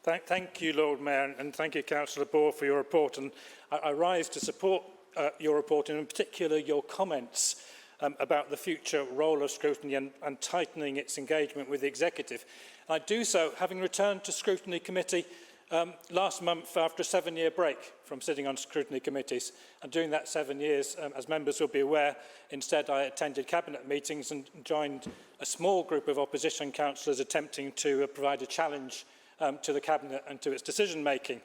Thank you, Lord Mayor, and thank you, Councillor Bohr, for your report. And I rise to support your report, and in particular your comments about the future role of scrutiny and tightening its engagement with the executive. And I do so having returned to Scrutiny Committee last month after a 7-year break from sitting on scrutiny committees. And during that 7 years, as members will be aware, instead I attended cabinet meetings and joined a small group of opposition councillors attempting to provide a challenge to the cabinet and to its decision making.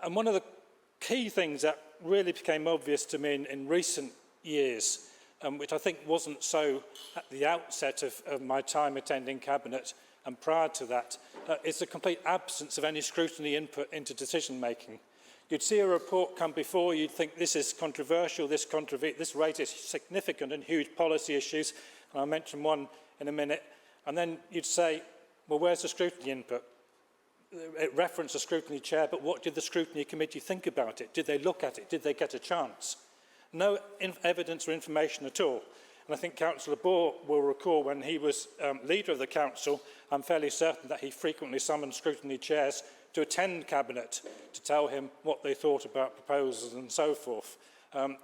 And one of the key things that really became obvious to me in recent years, which I think wasn't so at the outset of my time attending cabinet and prior to that, is the complete absence of any scrutiny input into decision making. You'd see a report come before, you'd think this is controversial, this raises significant and huge policy issues, and I'll mention one in a minute, and then you'd say, well, where's the scrutiny input? It referenced a scrutiny chair, but what did the scrutiny committee think about it? Did they look at it? Did they get a chance? No evidence or information at all. And I think Councillor Bohr will recall when he was leader of the council, I'm fairly certain that he frequently summoned scrutiny chairs to attend cabinet to tell him what they thought about proposals and so forth.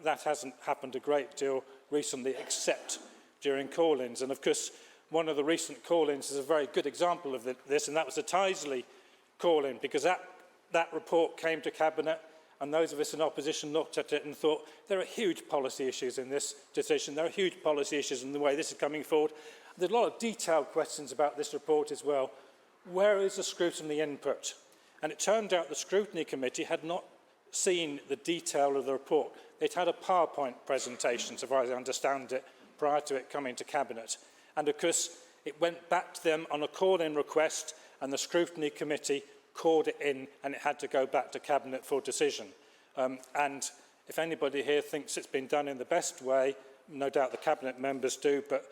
That hasn't happened a great deal recently, except during call-ins. And of course, one of the recent call-ins is a very good example of this, and that was the Tyseley call-in, because that report came to cabinet, and those of us in opposition looked at it and thought, there are huge policy issues in this decision, there are huge policy issues in the way this is coming forward. There's a lot of detailed questions about this report as well. Where is the scrutiny input? And it turned out the scrutiny committee had not seen the detail of the report. They'd had a PowerPoint presentation, so far as I understand it, prior to it coming to cabinet. And of course, it went back to them on a call-in request, and the scrutiny committee called it in, and it had to go back to cabinet for decision. And if anybody here thinks it's been done in the best way, no doubt the cabinet members do, but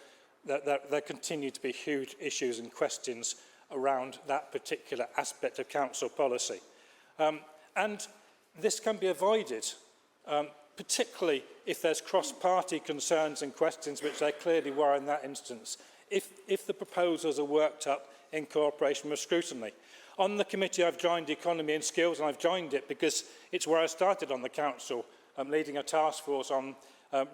there continue to be huge issues and questions around that particular aspect of council policy. And this can be avoided, particularly if there's cross-party concerns and questions, which there clearly were in that instance, if the proposals are worked up in cooperation with scrutiny. On the committee, I've joined Economy and Skills, and I've joined it because it's where I started on the council, leading a task force on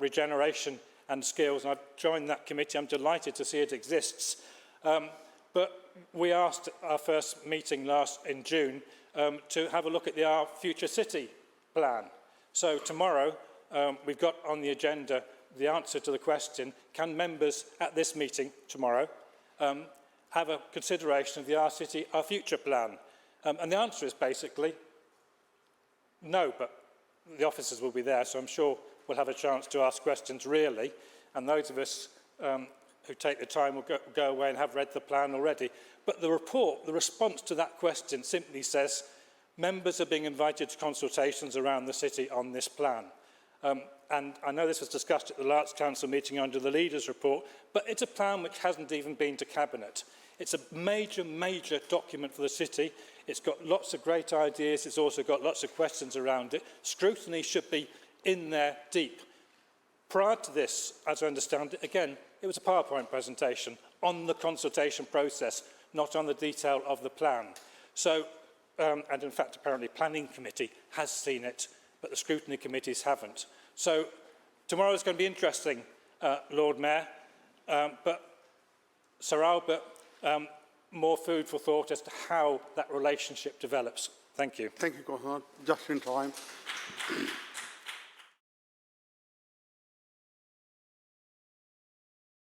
regeneration and skills, and I've joined that committee. I'm delighted to see it exists. But we asked our first meeting in June to have a look at our Future City plan. So tomorrow, we've got on the agenda the answer to the question, can members at this meeting tomorrow have a consideration of the Our City, Our Future plan? And the answer is basically no, but the officers will be there, so I'm sure we'll have a chance to ask questions really, and those of us who take the time will go away and have read the plan already. But the report, the response to that question simply says, members are being invited to consultations around the city on this plan. And I know this was discussed at the last council meeting under the leaders' report, but it's a plan which hasn't even been to cabinet. It's a major, major document for the city. It's got lots of great ideas. It's also got lots of questions around it. Scrutiny should be in there deep. Prior to this, as I understand it, again, it was a PowerPoint presentation on the consultation process, not on the detail of the plan. So, and in fact, apparently, Planning Committee has seen it, but the scrutiny committees haven't. So tomorrow is going to be interesting, Lord Mayor, Sir Albert, more food for thought as to how that relationship develops. Thank you. Thank you, Councillor. Just in time.